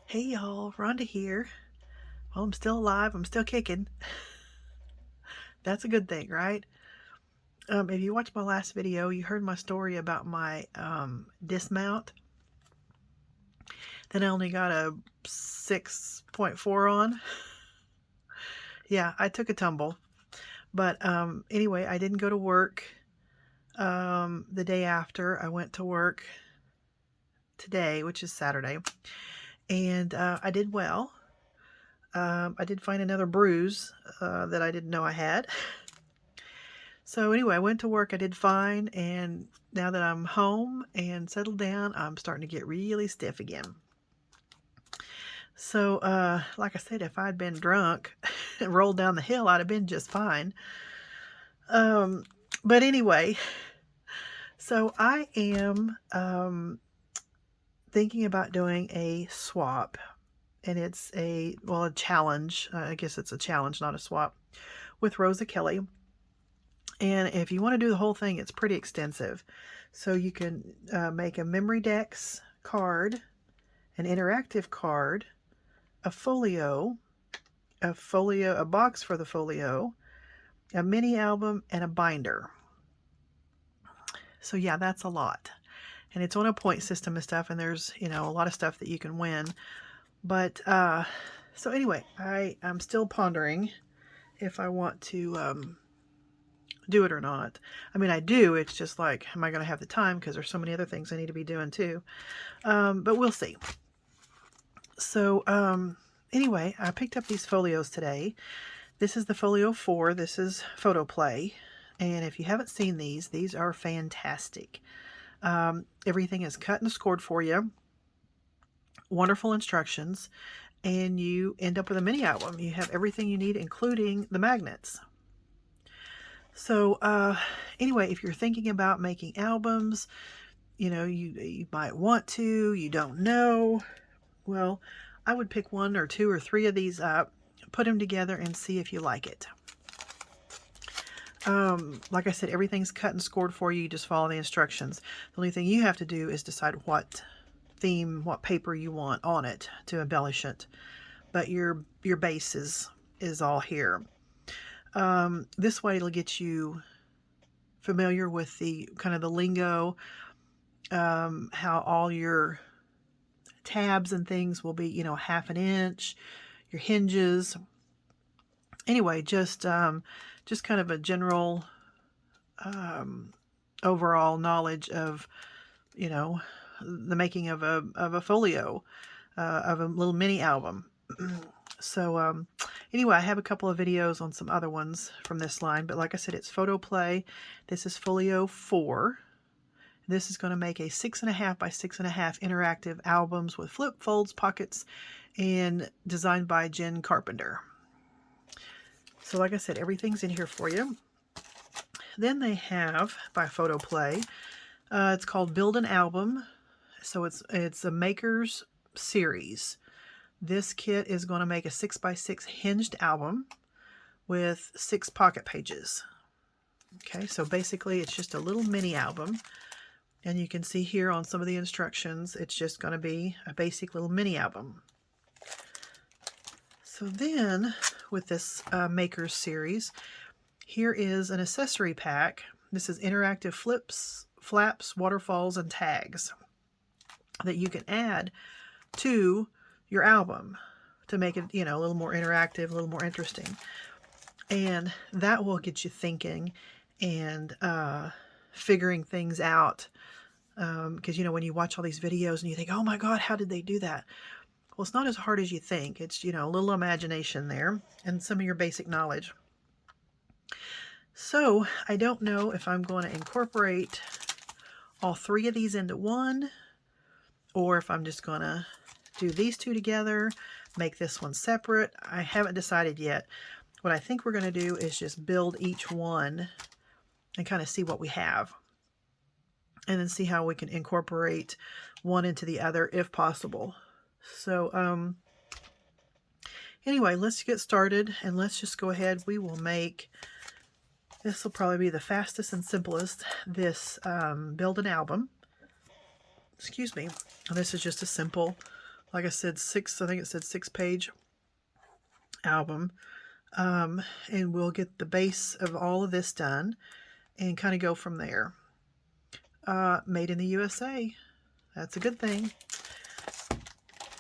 Hey y'all, Rhonda here. Well, I'm still alive. I'm still kicking. That's a good thing, right? If you watched my last video, you heard my story about my dismount. Then I only got a 6.4 on. Yeah, I took a tumble. But anyway, I didn't go to work the day after. I went to work today, which is Saturday. And I did well. I did find another bruise that I didn't know I had. So anyway, I went to work, I did fine, and now that I'm home and settled down, I'm starting to get really stiff again. So, like I said, if I'd been drunk and rolled down the hill, I'd have been just fine. But anyway, so I am thinking about doing a swap, and it's a challenge. I guess it's a challenge, not a swap, with Rosa Kelly. And if you want to do the whole thing, it's pretty extensive. So you can make a memory decks card, an interactive card, a folio, a box for the folio, a mini album, and a binder. So yeah, that's a lot. And it's on a point system and stuff, and there's, a lot of stuff that you can win. But, so anyway, I'm still pondering if I want to do it or not. I mean, I do. It's just like, am I going to have the time? Because there's so many other things I need to be doing too. But we'll see. So anyway, I picked up these folios today. This is the folio 4. This is Photo Play. And if you haven't seen these are fantastic. Everything is cut and scored for you. Wonderful instructions. And you end up with a mini album. You have everything you need, including the magnets. So anyway, if you're thinking about making albums, you might want to, you don't know. Well, I would pick 1 or 2 or 3 of these up, put them together, and see if you like it. Like I said, everything's cut and scored for you. You just follow the instructions. The only thing you have to do is decide what theme, what paper you want on it to embellish it. But your base is all here. This way it'll get you familiar with the kind of the lingo, how all your tabs and things will be, 1/2 inch, your hinges. Anyway, just kind of a general overall knowledge of, the making of a folio, of a little mini album. So anyway, I have a couple of videos on some other ones from this line, but like I said, it's Photo Play. This is folio 4. This is going to make a 6.5 by 6.5 interactive albums with flip, folds, pockets, and designed by Jen Carpenter. So like I said, everything's in here for you. Then they have, by Photo Play, it's called Build an Album. So it's a maker's series. This kit is going to make a 6x6 hinged album with 6 pocket pages. Okay, so basically it's just a little mini album. And you can see here on some of the instructions, it's just going to be a basic little mini album. So then, with this Makers series, here is an accessory pack. This is interactive flips, flaps, waterfalls, and tags that you can add to your album to make it, a little more interactive, a little more interesting. And that will get you thinking and figuring things out. Because, when you watch all these videos and you think, oh my God, how did they do that? Well, it's not as hard as you think. It's, a little imagination there and some of your basic knowledge. So I don't know if I'm going to incorporate all 3 of these into one, or if I'm just going to do these 2 together, make this one separate. I haven't decided yet. What I think we're going to do is just build each one and kind of see what we have. And then see how we can incorporate one into the other if possible. So anyway, let's get started and let's just go ahead. We will make, this will probably be the fastest and simplest, this Build an Album. Excuse me. This is just a simple like I said, I think it said 6-page album. And we'll get the base of all of this done and kind of go from there. Made in the USA. That's a good thing.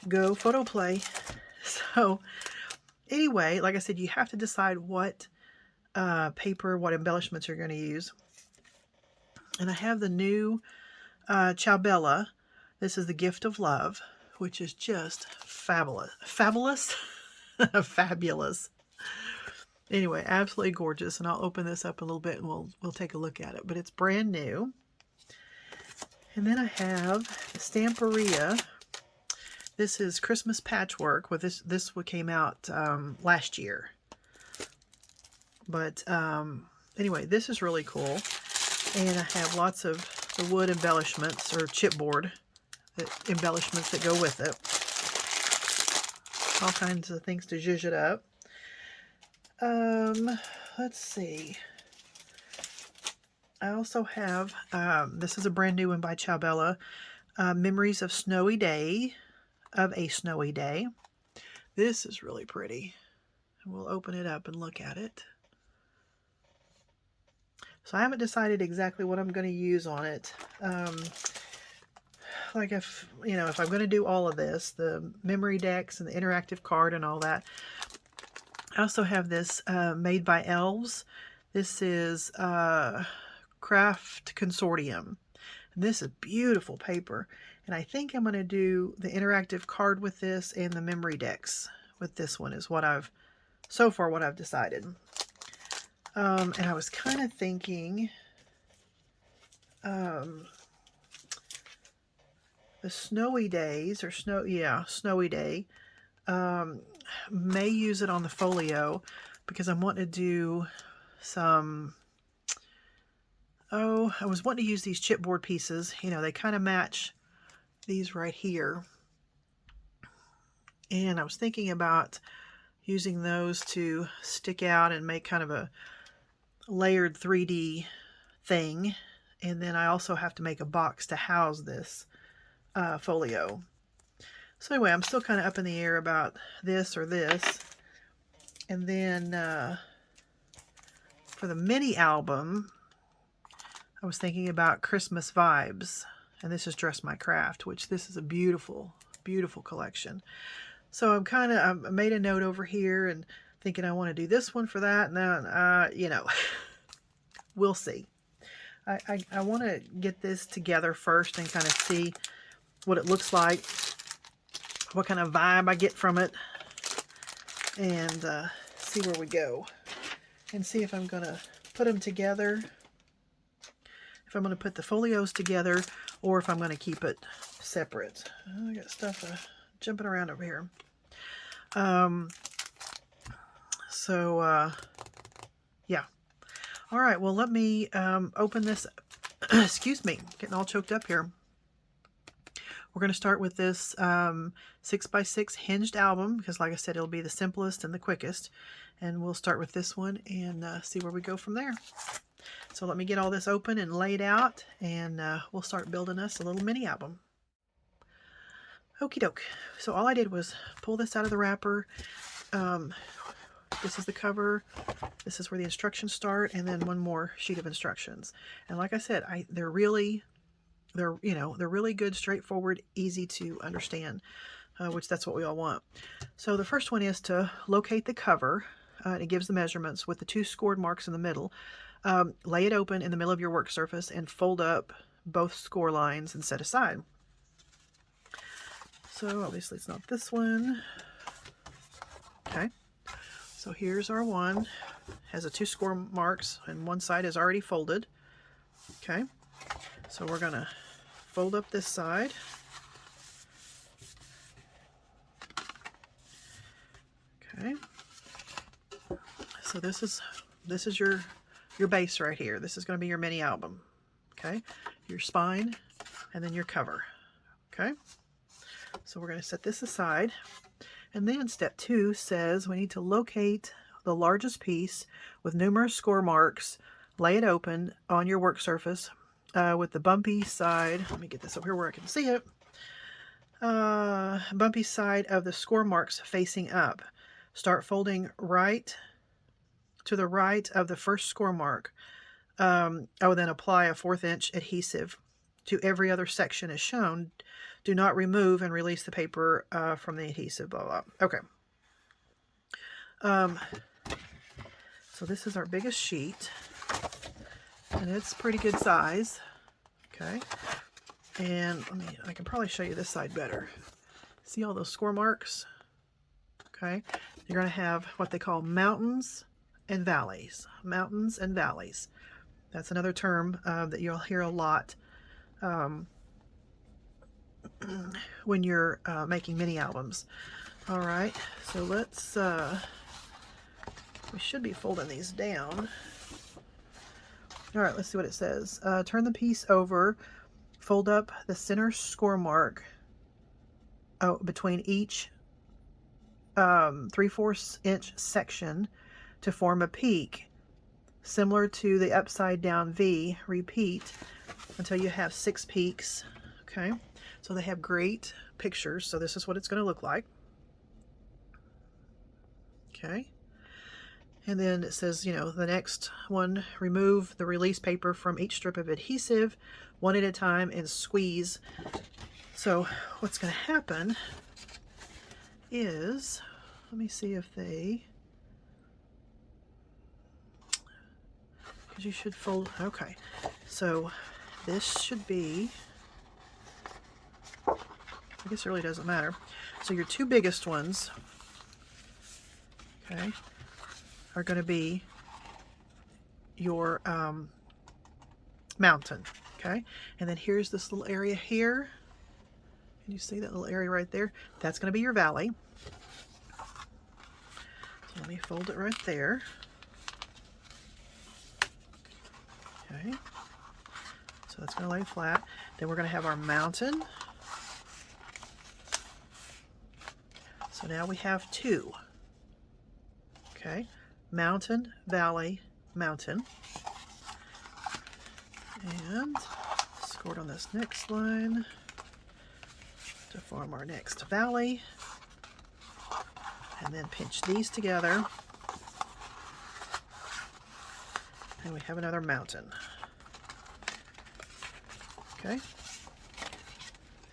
Go photo play. So anyway, like I said, you have to decide what paper, what embellishments you're going to use. And I have the new Ciao Bella. This is the Gift of Love, which is just fabulous. Fabulous? Fabulous. Anyway, absolutely gorgeous. And I'll open this up a little bit and we'll take a look at it. But it's brand new. And then I have the Stamperia. This is Christmas Patchwork. With this one came out last year. But anyway, this is really cool. And I have lots of the wood embellishments, or chipboard embellishments that go with it. All kinds of things to zhuzh it up. Let's see. I also have, this is a brand new one by Ciao Bella, Memories of a Snowy Day. This is really pretty. We'll open it up and look at it. So I haven't decided exactly what I'm going to use on it. Like if I'm going to do all of this, the memory decks and the interactive card and all that. I also have this made by Elves. This is Craft Consortium. And this is beautiful paper. And I think I'm going to do the interactive card with this and the memory decks with this one is what I've decided. And I was kind of thinking the Snowy Days, or Snowy Day, may use it on the folio because I'm wanting to do some, I was wanting to use these chipboard pieces. They kind of match these right here. And I was thinking about using those to stick out and make kind of a layered 3D thing. And then I also have to make a box to house this folio. So anyway, I'm still kind of up in the air about this or this. And then for the mini album, I was thinking about Christmas Vibes. And this is Dress My Craft, which this is a beautiful, beautiful collection. So I made a note over here and thinking I want to do this one for that. And then, we'll see. I want to get this together first and kind of see what it looks like, what kind of vibe I get from it, and see where we go. And see if I'm going to put them together, if I'm going to put the folios together, or if I'm going to keep it separate. I got stuff jumping around over here. Yeah. All right, well, let me open this. Excuse me, getting all choked up here. We're going to start with this 6x6 hinged album because, like I said, it'll be the simplest and the quickest. And we'll start with this one and see where we go from there. So let me get all this open and laid out, and we'll start building us a little mini album. Okie doke. So all I did was pull this out of the wrapper. This is the cover. This is where the instructions start, and then one more sheet of instructions. And like I said, they're really good, straightforward, easy to understand, which that's what we all want. So the first one is to locate the cover. It gives the measurements with the 2 scored marks in the middle. Lay it open in the middle of your work surface and fold up both score lines and set aside. So obviously it's not this one. Okay. So here's our one. Has a 2 score marks and one side is already folded. Okay. So we're going to fold up this side. Okay. So this is your base right here. This is going to be your mini album. Okay. Your spine and then your cover. Okay. So we're going to set this aside. And then step 2 says we need to locate the largest piece with numerous score marks. Lay it open on your work surface with the bumpy side. Let me get this up here where I can see it. bumpy side of the score marks facing up. Start folding right to the right of the first score mark. Then apply a 1/4 inch adhesive to every other section as shown. Do not remove and release the paper from the adhesive, blah, blah. Okay. So this is our biggest sheet, and it's pretty good size. Okay. And I can probably show you this side better. See all those score marks? Okay. You're going to have what they call mountains and valleys. Mountains and valleys. That's another term that you'll hear a lot when you're making mini albums. All right, so let's, we should be folding these down. All right, let's see what it says. Turn the piece over, fold up the center score mark between each 3/4 inch section to form a peak. Similar to the upside down V, repeat until you have 6 peaks. Okay, so they have great pictures. So this is what it's going to look like. Okay, and then it says, you know, the next one, remove the release paper from each strip of adhesive one at a time and squeeze. So what's going to happen is, let me see if they, because you should fold, okay, so this should be, I guess it really doesn't matter. So your 2 biggest ones, okay, are going to be your mountain, okay, and then here's this little area here. Can you see that little area right there? That's going to be your valley. So let me fold it right there. Okay, so that's going to lay flat. Then we're going to have our mountain. So now we have 2. Okay, mountain, valley, mountain. And scored on this next line to form our next valley. And then pinch these together. And we have another mountain. Okay,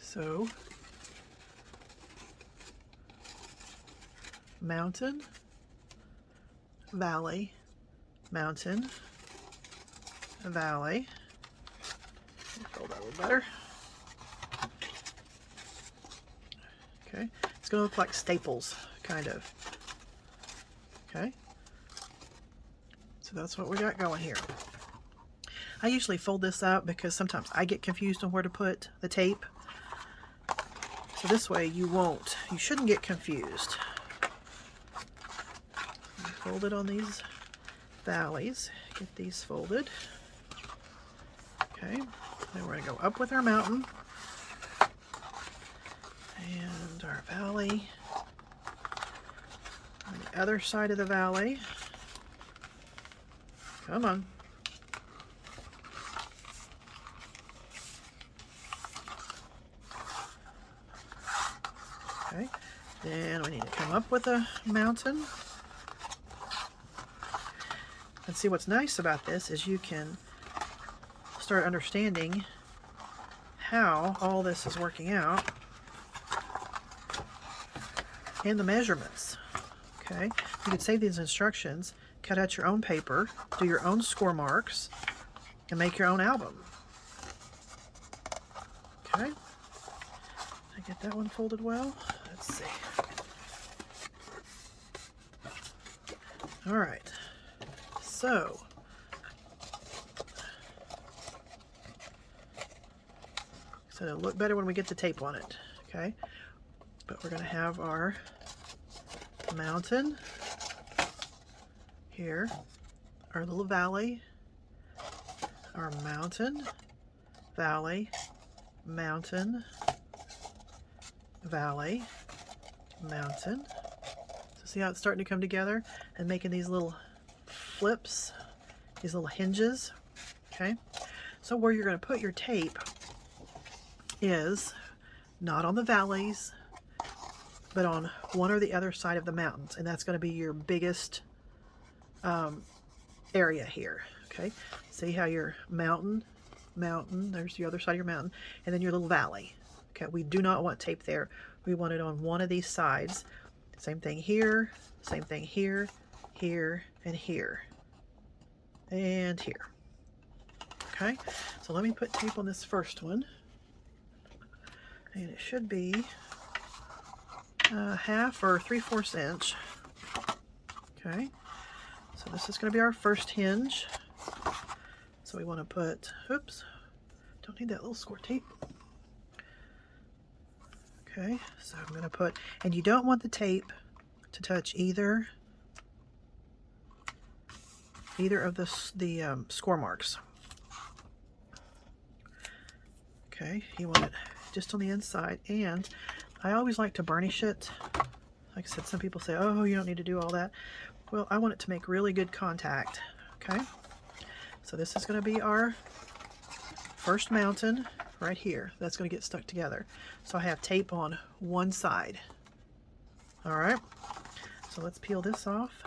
so mountain, valley, mountain, valley. Fold that a little better. Okay, it's going to look like staples, kind of. Okay, so that's what we got going here. I usually fold this up because sometimes I get confused on where to put the tape. So this way you shouldn't get confused. Fold it on these valleys, get these folded. Okay, then we're going to go up with our mountain and our valley on the other side of the valley. Come on. Okay, then we need to come up with a mountain. And see, what's nice about this is you can start understanding how all this is working out and the measurements. Okay, you can save these instructions, cut out your own paper, do your own score marks, and make your own album. Okay, did I get that one folded well? Let's see. All right, so it'll look better when we get the tape on it. Okay, but we're going to have our mountain here, our little valley, our mountain, valley, mountain, valley, mountain. So see how it's starting to come together and making these little flips, these little hinges. Okay, so where you're going to put your tape is not on the valleys, but on one or the other side of the mountains. And that's going to be your biggest area here. Okay, see how your mountain, there's the other side of your mountain, and then your little valley. Okay, we do not want tape there. We want it on one of these sides. Same thing here, same thing here, here, and here, and here. Okay, so let me put tape on this first one. And it should be 1/2 or 3/4 inch. Okay, so this is going to be our first hinge. So we want to put, oops, don't need that little score tape. Okay, so I'm going to put, and you don't want the tape to touch either of the score marks. Okay, you want it just on the inside, and I always like to burnish it. Like I said, some people say, oh, you don't need to do all that. Well, I want it to make really good contact. Okay, so this is going to be our first mountain right here. That's going to get stuck together. So I have tape on one side. All right, so let's peel this off.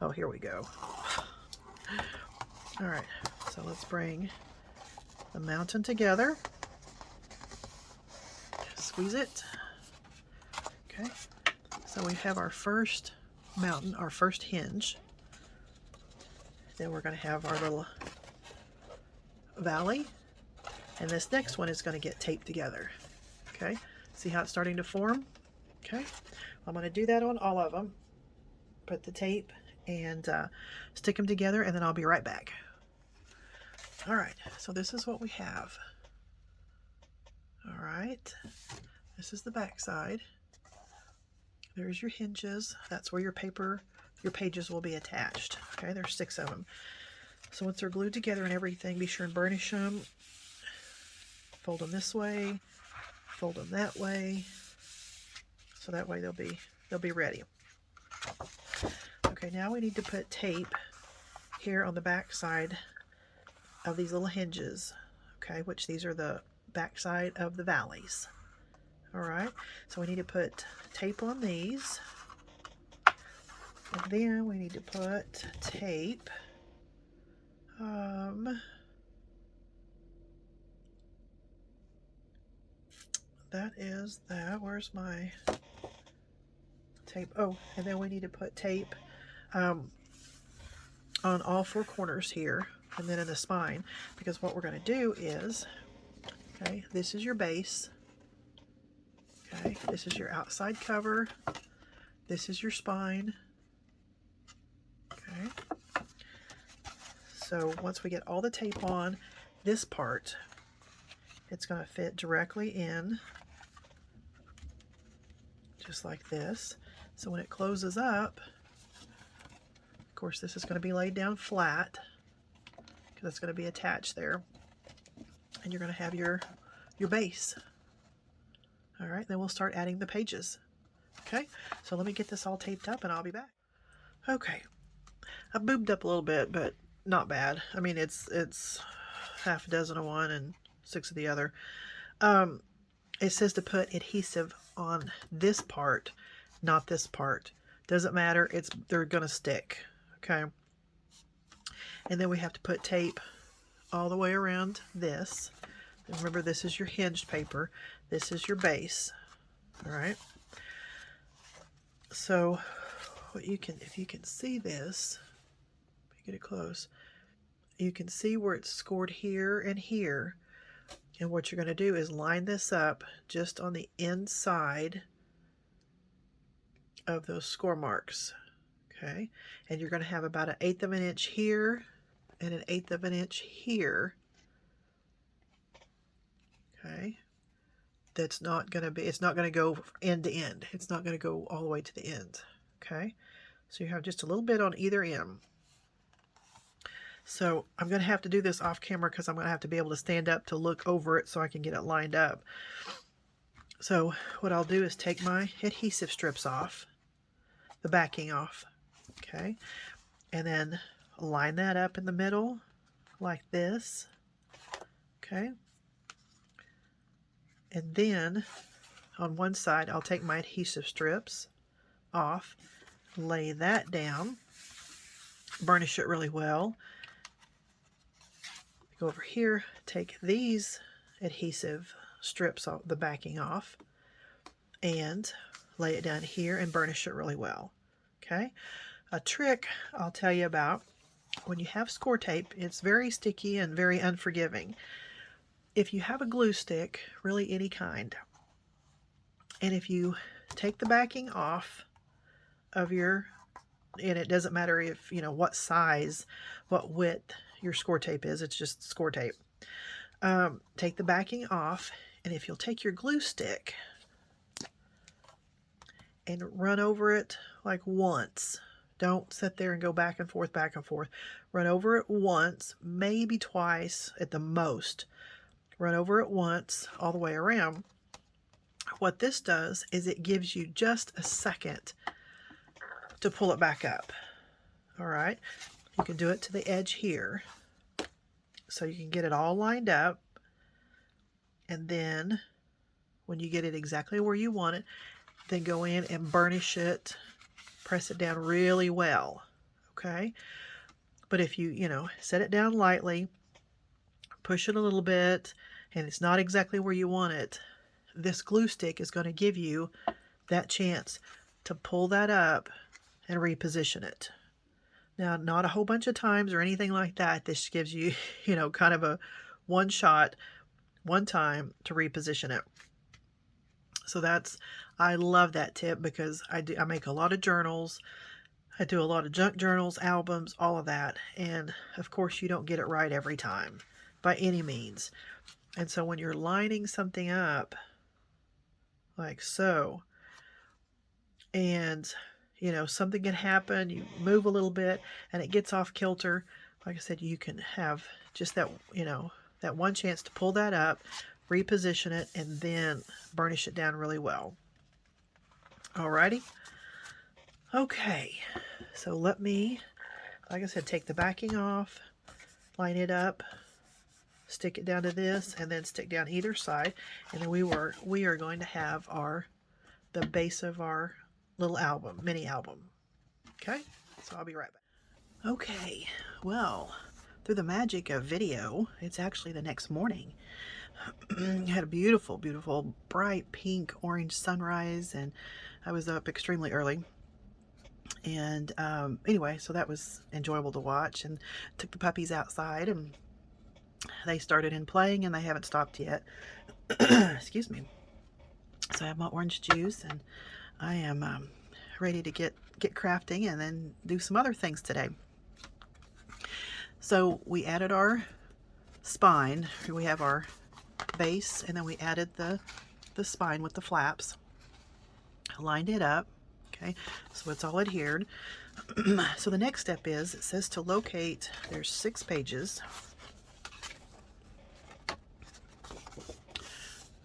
Oh, here we go. All right, so let's bring the mountain together. Squeeze it. Okay, so we have our first mountain, our first hinge. Then we're going to have our little valley, and this next one is going to get taped together. Okay, see how it's starting to form? Okay, I'm going to do that on all of them. Put the tape and stick them together, and then I'll be right back. All right, so this is what we have. All right, this is the back side. There's your hinges. That's where your pages will be attached. Okay, there's 6 of them. So once they're glued together and everything, be sure and burnish them. Fold them this way, fold them that way, so that way they'll be ready. Okay, now we need to put tape here on the back side of these little hinges. Okay, which these are the back side of the valleys. All right, so we need to put tape on these, and then we need to put tape that is that. Where's my tape? Oh, and then we need to put tape on all 4 corners here, and then in the spine, because what we're going to do is, okay, this is your base. Okay, this is your outside cover. This is your spine. Okay. So once we get all the tape on this part, it's going to fit directly in, just like this. So when it closes up, of course, this is going to be laid down flat because it's going to be attached there, and you're going to have your base. All right, then we'll start adding the pages. Okay, so let me get this all taped up and I'll be back. Okay, I boobed up a little bit, but not bad. I mean, it's 6 of one and 6 of the other. It says to put adhesive on this part, not this part. Doesn't matter, they're gonna stick. Okay, and then we have to put tape all the way around this. And remember, this is your hinged paper. This is your base. All right. So what if you can see this, let me get it close. You can see where it's scored here and here. And what you're going to do is line this up just on the inside of those score marks. Okay. And you're going to have about 1/8 of an inch here and 1/8 of an inch here. Okay. It's not going to go end to end. It's not going to go all the way to the end. Okay. So you have just a little bit on either end. So I'm going to have to do this off camera because I'm going to have to be able to stand up to look over it so I can get it lined up. So what I'll do is take my adhesive strips off, the backing off. Okay. And then line that up in the middle like this. Okay. And then on one side, I'll take my adhesive strips off, lay that down, burnish it really well. Go over here, take these adhesive strips off, the backing off, and lay it down here and burnish it really well. Okay, a trick I'll tell you about: when you have score tape, it's very sticky and very unforgiving. If you have a glue stick, really any kind, and if you take the backing off of your, and it doesn't matter if, you know, what size, what width your score tape is, it's just score tape. Take the backing off, and if you'll take your glue stick and run over it like once, don't sit there and go back and forth, back and forth. Run over it once, maybe twice at the most. Run over it once all the way around. What this does is it gives you just a second to pull it back up. All right, you can do it to the edge here, so you can get it all lined up, and then when you get it exactly where you want it, then go in and burnish it, press it down really well. Okay, but if you set it down lightly, push it a little bit, and it's not exactly where you want it, this glue stick is going to give you that chance to pull that up and reposition it. Now, not a whole bunch of times or anything like that. This gives you, kind of a one shot, one time to reposition it. So I love that tip, because I make a lot of journals. I do a lot of junk journals, albums, all of that. And of course, you don't get it right every time by any means. And so when you're lining something up like so, and something can happen, you move a little bit and it gets off kilter, like I said, you can have just that, that one chance to pull that up, reposition it, and then burnish it down really well. Alrighty. Okay, so let me, like I said, take the backing off, line it up, stick it down to this, and then stick down either side, and then we are going to have the base of our little album, mini album. Okay, so I'll be right back. Okay, well, through the magic of video, it's actually the next morning. I had a beautiful, beautiful, bright pink orange sunrise, and I was up extremely early. And anyway, so that was enjoyable to watch, and took the puppies outside, and they started in playing, and they haven't stopped yet. Excuse me. So I have my orange juice, and I am ready to get crafting and then do some other things today. So we added our spine. We have our base, and then we added the spine with the flaps. Lined it up. Okay, so it's all adhered. So the next step is, it says to locate, there's 6 pages.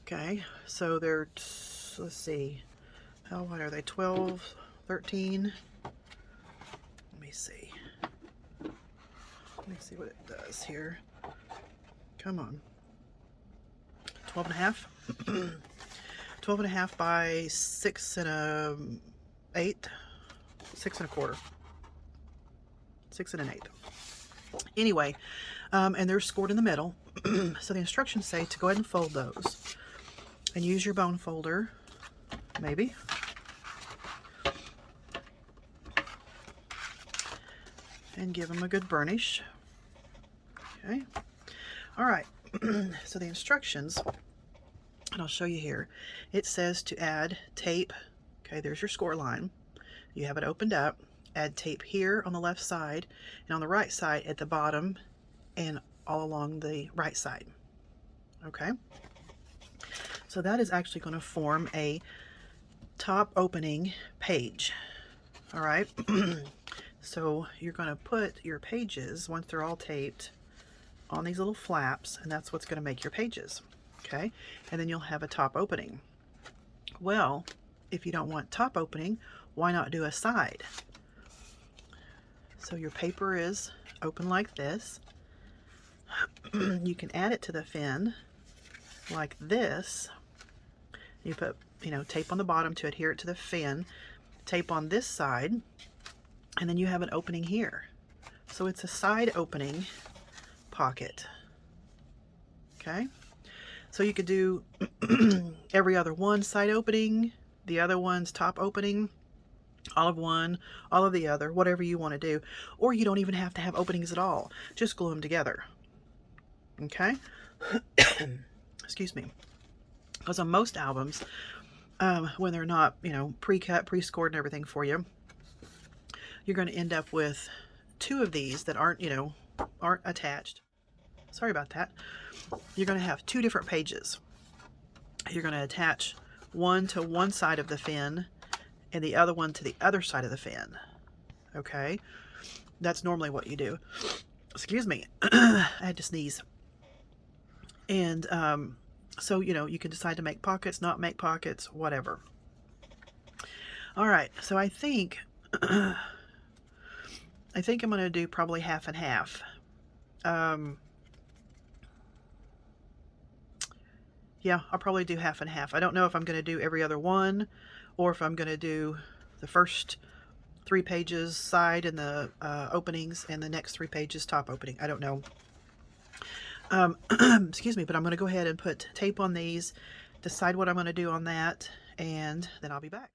Okay, so they're, let's see, how wide are they? 12, 13. Let me see what it does here. Come on. 12 and a half. 12 and a half by 6 and 1/8. 6 and a quarter. 6 and 1/8. Anyway, and they're scored in the middle. So the instructions say to go ahead and fold those, and use your bone folder, maybe. And give them a good burnish. Okay. All right. So the instructions, and I'll show you here. It says to add tape. Okay, there's your score line. You have it opened up. Add tape here on the left side, and on the right side at the bottom, and all along the right side. Okay. So that is actually going to form a top opening page. All right. So you're going to put your pages, once they're all taped, on these little flaps, and that's what's going to make your pages. Okay, and then you'll have a top opening. Well, if you don't want top opening, why not do a side? So your paper is open like this. You can add it to the fin like this, You put, you know, tape on the bottom to adhere it to the fin, tape on this side, and then you have an opening here. So it's a side opening pocket. Okay, so you could do every other one side opening, the other one's top opening, all of one, all of the other, whatever you want to do. Or you don't even have to have openings at all. Just glue them together. Okay? Excuse me. Because on most albums, when they're not, you know, pre-cut, pre-scored and everything for you, you're going to end up with two of these that aren't, you know, aren't attached. Sorry about that. You're going to have two different pages. You're going to attach one to one side of the fin and the other one to the other side of the fin. Okay? That's normally what you do. Excuse me. I had to sneeze. And so, you know, you can decide to make pockets, not make pockets, whatever. All right. So I think I'm going to do probably half and half. Yeah, I'll probably do half and half. I don't know if I'm going to do every other one or if I'm going to do the first 3 pages side and the openings and the next 3 pages top opening. I don't know. Excuse me, but I'm going to go ahead and put tape on these, decide what I'm going to do on that, and then I'll be back.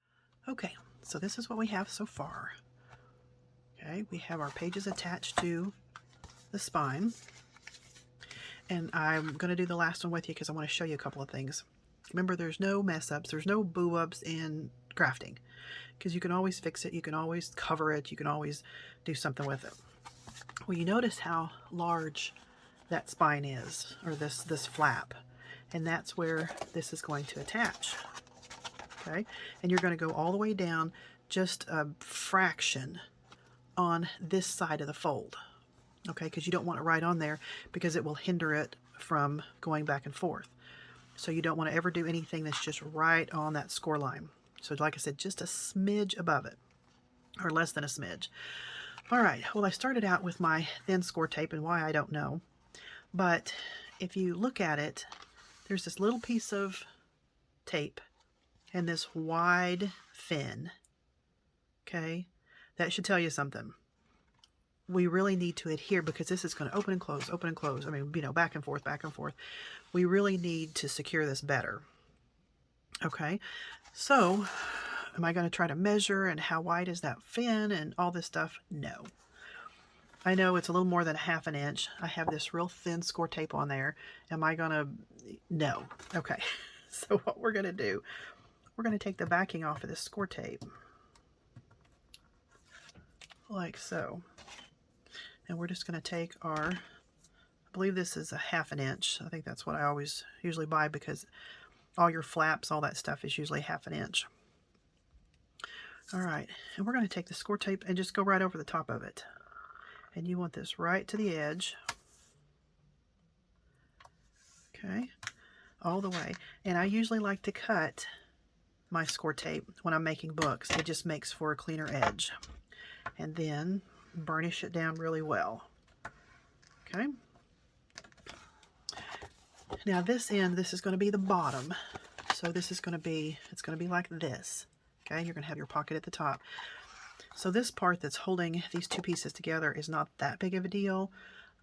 Okay, so this is what we have so far. Okay, we have our pages attached to the spine. And I'm going to do the last one with you because I want to show you a couple of things. Remember, there's no mess ups. There's no boo ups in crafting because you can always fix it. You can always cover it. You can always do something with it. Well, you notice how large that spine is, or this flap. And that's where this is going to attach. Okay. And you're going to go all the way down just a fraction on this side of the fold. Okay, because you don't want it right on there because it will hinder it from going back and forth. So you don't want to ever do anything that's just right on that score line. So like I said, just a smidge above it, or less than a smidge. All right, well, I started out with my thin score tape, and why I don't know. But if you look at it, there's this little piece of tape and this wide fin. Okay, that should tell you something. We really need to adhere because this is going to open and close, open and close. I mean, you know, back and forth, back and forth. We really need to secure this better. Okay, so am I going to try to measure and how wide is that fin and all this stuff? No. I know it's a little more than ½ an inch. I have this real thin score tape on there. Am I going to? No. Okay, so what we're going to do, we're going to take the backing off of this score tape. Like so. And we're just going to take our, I believe this is a ½ an inch. I think that's what I always usually buy because all your flaps, all that stuff is usually ½ an inch. All right, and we're going to take the score tape and just go right over the top of it. And you want this right to the edge. Okay, all the way. And I usually like to cut my score tape when I'm making books. It just makes for a cleaner edge. And then burnish it down really well. Okay. Now this end, this is going to be the bottom. So this is going to be, it's going to be like this. Okay. You're going to have your pocket at the top. So this part that's holding these two pieces together is not that big of a deal.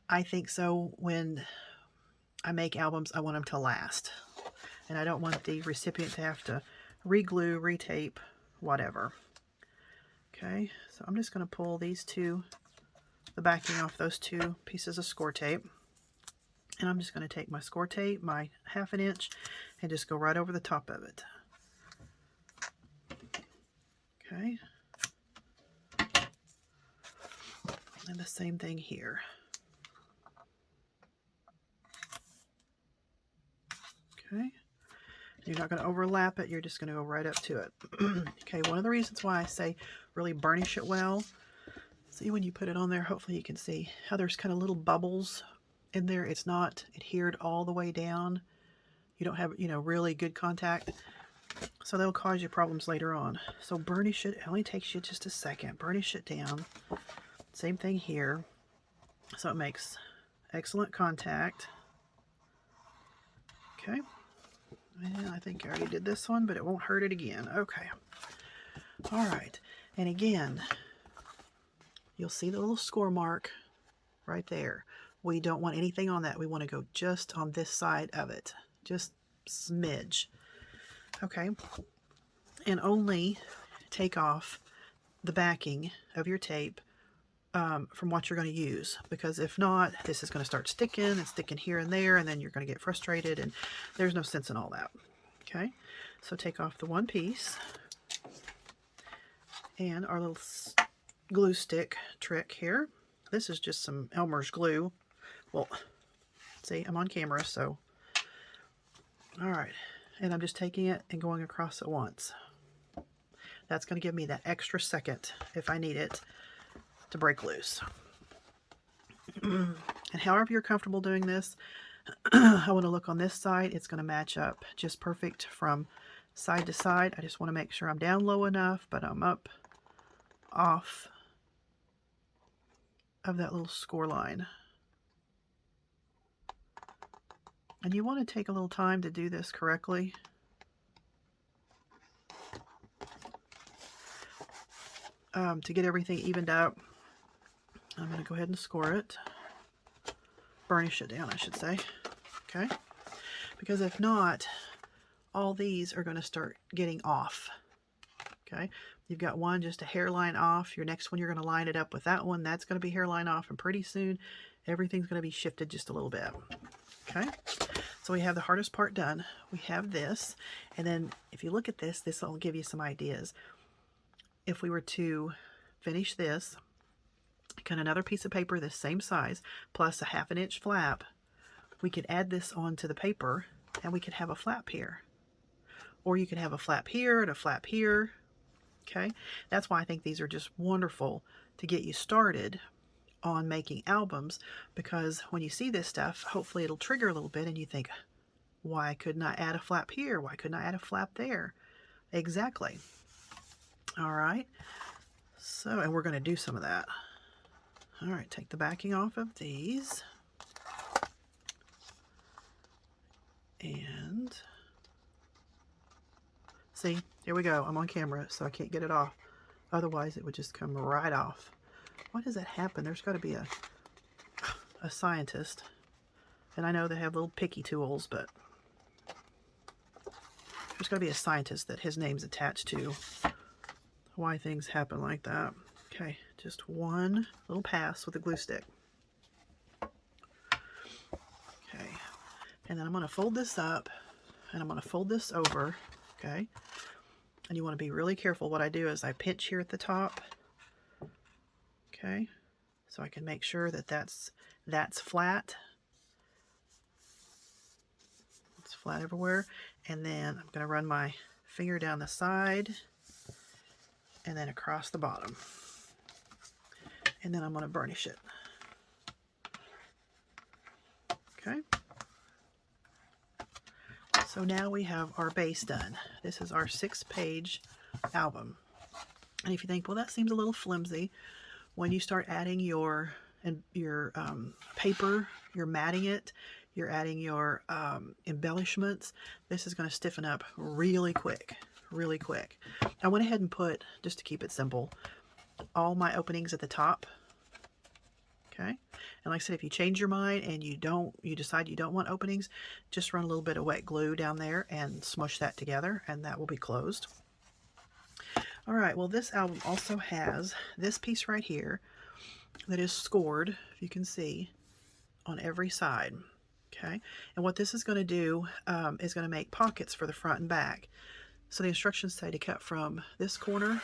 I think so when I make albums, I want them to last. And I don't want the recipient to have to re-glue, re-tape, whatever. Okay, so I'm just going to pull these two, the backing off those two pieces of score tape. And I'm just going to take my score tape, my ½ an inch, and just go right over the top of it. Okay. And the same thing here. Okay. You're not going to overlap it. You're just going to go right up to it. Okay, one of the reasons why I say really burnish it well, see when you put it on there, hopefully you can see how there's kind of little bubbles in there. It's not adhered all the way down. You don't have, you know, really good contact. So they'll cause you problems later on. So burnish it. It only takes you just a second. Burnish it down. Same thing here. So it makes excellent contact. Okay. And I think I already did this one, but it won't hurt it again. Okay. All right. And again, you'll see the little score mark right there. We don't want anything on that. We want to go just on this side of it. Just smidge. Okay. And only take off the backing of your tape from what you're going to use, because if not, this is going to start sticking and sticking here and there, and then you're going to get frustrated, and there's no sense in all that. Okay, so take off the one piece, and our little glue stick trick here. This is just some Elmer's glue. Well, see, I'm on camera, so all right, and I'm just taking it and going across it once. That's going to give me that extra second if I need it to break loose. And however you're comfortable doing this, I want to look on this side. It's going to match up just perfect from side to side. I just want to make sure I'm down low enough, but I'm up off of that little score line. And you want to take a little time to do this correctly. To get everything evened up, I'm going to go ahead and score it. Burnish it down, I should say. Okay? Because if not, all these are going to start getting off. Okay? You've got one just a hairline off. Your next one, you're going to line it up with that one. That's going to be hairline off. And pretty soon, everything's going to be shifted just a little bit. Okay? So we have the hardest part done. We have this. And then if you look at this, this will give you some ideas. If we were to finish this, cut another piece of paper this same size, plus a 1/2 inch flap, we could add this onto the paper, and we could have a flap here. Or you could have a flap here and a flap here. Okay? That's why I think these are just wonderful to get you started on making albums, because when you see this stuff, hopefully it'll trigger a little bit and you think, why couldn't I add a flap here? Why couldn't I add a flap there? Exactly. All right. So, and we're going to do some of that. All right, take the backing off of these. And see, here we go. I'm on camera, so I can't get it off. Otherwise, it would just come right off. Why does that happen? There's got to be a scientist. And I know they have little picky tools, but there's got to be a scientist that his name's attached to why things happen like that. Okay, just one little pass with a glue stick. Okay, and then I'm going to fold this up, and I'm going to fold this over, okay? And you want to be really careful. What I do is I pinch here at the top, okay? So I can make sure that that's flat. It's flat everywhere. And then I'm going to run my finger down the side, and then across the bottom. And then I'm going to burnish it. Okay. So now we have our base done. This is our 6-page album. And if you think, well, that seems a little flimsy, when you start adding your paper, you're matting it, you're adding your embellishments, this is going to stiffen up really quick, really quick. I went ahead and put, just to keep it simple, all my openings at the top. Okay, and like I said, if you change your mind and you decide you don't want openings, just run a little bit of wet glue down there and smush that together, and that will be closed. All right, well, this album also has this piece right here that is scored, if you can see, on every side. Okay, and what this is going to do is going to make pockets for the front and back. So the instructions say to cut from this corner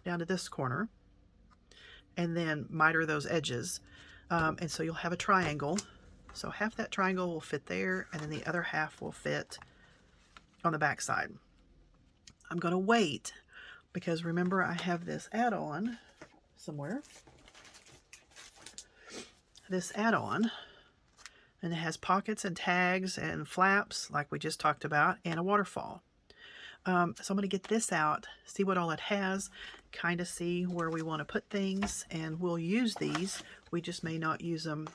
down to this corner, and then miter those edges. And so you'll have a triangle. So half that triangle will fit there, and then the other half will fit on the back side. I'm going to wait, because remember, I have this add-on somewhere. This add-on, and it has pockets and tags and flaps like we just talked about, and a waterfall. So I'm going to get this out, see what all it has, kind of see where we want to put things, and we'll use these. We just may not use them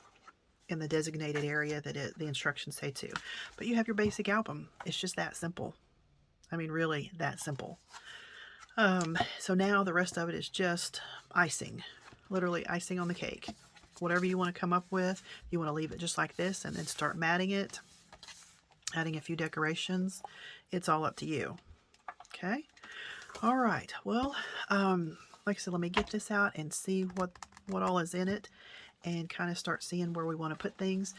in the designated area that the instructions say to. But you have your basic album. It's just that simple. I mean, really that simple. So now the rest of it is just icing, literally icing on the cake. Whatever you want to come up with, you want to leave it just like this and then start matting it, adding a few decorations. It's all up to you. Okay. All right. Well, like I said, let me get this out and see what all is in it and kind of start seeing where we want to put things.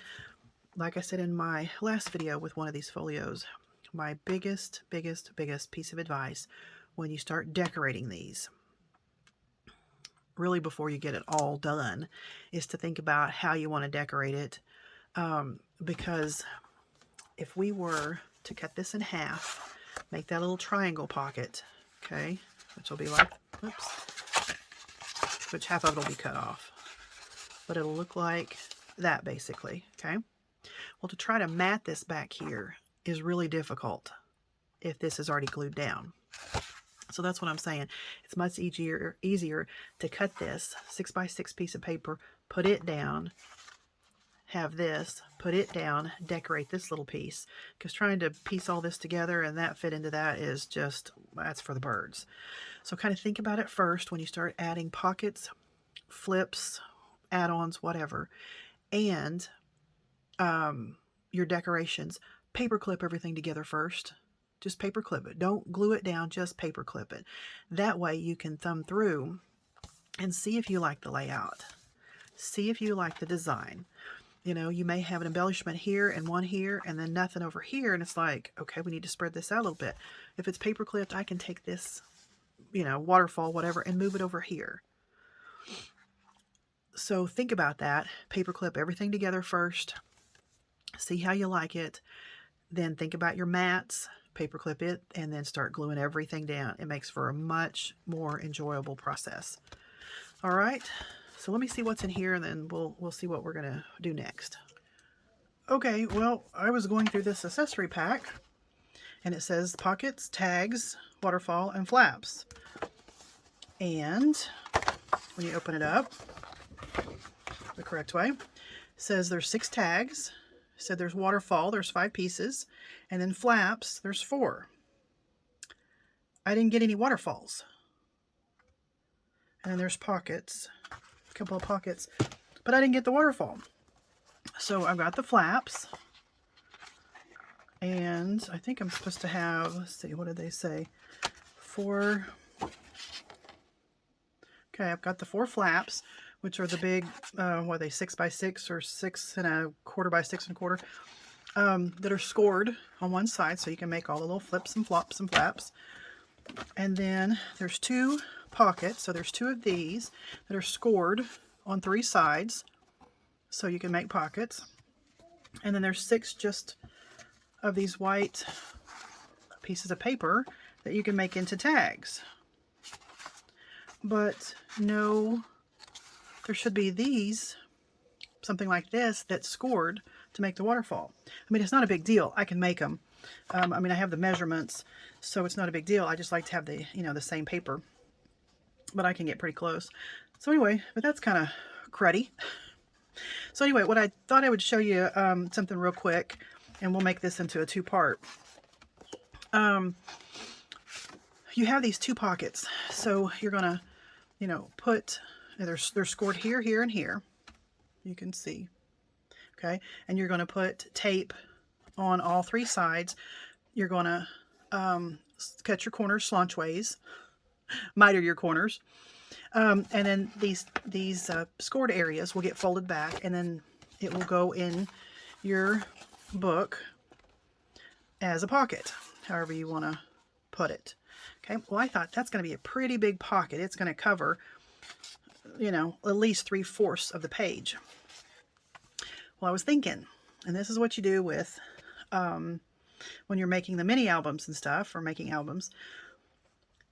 Like I said in my last video with one of these folios, my biggest piece of advice when you start decorating these, really before you get it all done, is to think about how you want to decorate it. Because if we were to cut this in half, make that little triangle pocket, okay, which will be like, oops, which half of it will be cut off, but it'll look like that basically, okay? Well, to try to mat this back here is really difficult if this is already glued down. So that's what I'm saying. It's much easier to cut this 6x6 piece of paper, put it down, have this, put it down, decorate this little piece. Because trying to piece all this together and that fit into that is just, that's for the birds. So kind of think about it first when you start adding pockets, flips, add-ons, whatever. And your decorations, paper clip everything together first. Just paper clip it. Don't glue it down, just paper clip it. That way you can thumb through and see if you like the layout. See if you like the design. You know, you may have an embellishment here and one here and then nothing over here. And it's like, okay, we need to spread this out a little bit. If it's paper clipped, I can take this, you know, waterfall, whatever, and move it over here. So think about that. Paper clip everything together first. See how you like it. Then think about your mats. Paper clip it, and then start gluing everything down. It makes for a much more enjoyable process. All right, so let me see what's in here, and then we'll see what we're gonna do next. Okay, well, I was going through this accessory pack, and it says pockets, tags, waterfall, and flaps. And when you open it up the correct way, it says there's 6 tags. Said there's waterfall, there's 5 pieces, and then flaps, there's 4. I didn't get any waterfalls. And then there's pockets, a couple of pockets, but I didn't get the waterfall. So I've got the flaps, and I think I'm supposed to have, let's see, what did they say? 4. Okay, I've got the 4 flaps, which are the big, what are they, 6x6 or 6 1/4 by 6 1/4, that are scored on one side, so you can make all the little flips and flops and flaps. And then there's 2 pockets, so there's 2 of these that are scored on 3 sides, so you can make pockets. And then there's 6 just of these white pieces of paper that you can make into tags. But no, there should be these, something like this, that's scored to make the waterfall. I mean, it's not a big deal. I can make them. I mean, I have the measurements, so it's not a big deal. I just like to have the, you know, the same paper. But I can get pretty close. So anyway, but that's kind of cruddy. So anyway, what I thought I would show you something real quick, and we'll make this into a 2-part. You have these 2 pockets, so you're gonna, you know, put, they're scored here, here, and here. You can see, okay? And you're gonna put tape on all 3 sides. You're gonna cut your corners slantways, miter your corners, and then these scored areas will get folded back, and then it will go in your book as a pocket, however you want to put it. Okay, well, I thought that's going to be a pretty big pocket. It's going to cover, you know, at least 3/4 of the page. Well, I was thinking, and this is what you do with when you're making the mini albums and stuff, or making albums.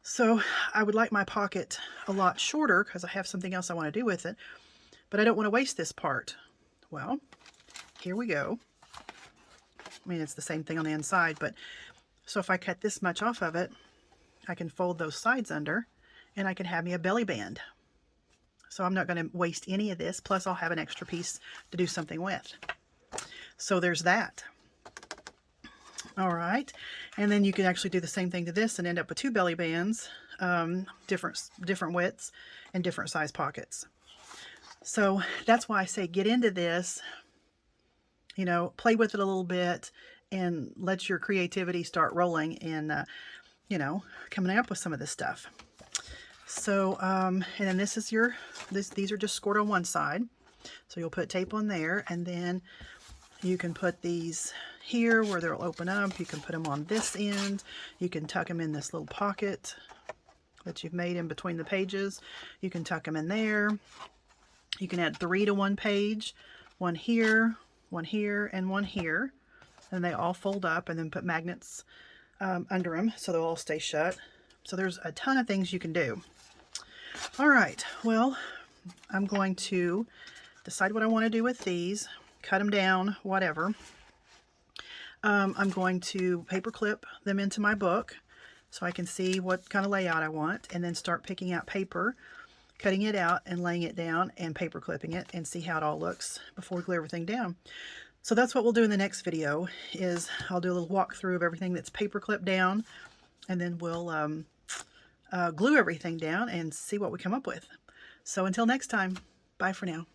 So I would like my pocket a lot shorter because I have something else I want to do with it, but I don't want to waste this part. Well, here we go. I mean, it's the same thing on the inside, but so if I cut this much off of it, I can fold those sides under, and I can have me a belly band. So I'm not going to waste any of this. Plus I'll have an extra piece to do something with. So there's that. All right. And then you can actually do the same thing to this and end up with 2 belly bands, different widths and different size pockets. So that's why I say get into this, you know, play with it a little bit and let your creativity start rolling and, you know, coming up with some of this stuff. So, and then this is these are just scored on one side. So you'll put tape on there, and then you can put these here where they'll open up. You can put them on this end. You can tuck them in this little pocket that you've made in between the pages. You can tuck them in there. You can add 3 to one page, one here, and one here. And they all fold up, and then put magnets under them so they'll all stay shut. So there's a ton of things you can do. All right, well, I'm going to decide what I want to do with these, cut them down, whatever. I'm going to paper clip them into my book so I can see what kind of layout I want, and then start picking out paper, cutting it out and laying it down and paper clipping it, and see how it all looks before we glue everything down. So that's what we'll do in the next video. Is I'll do a little walkthrough of everything that's paper clipped down, and then we'll glue everything down and see what we come up with. So until next time, bye for now.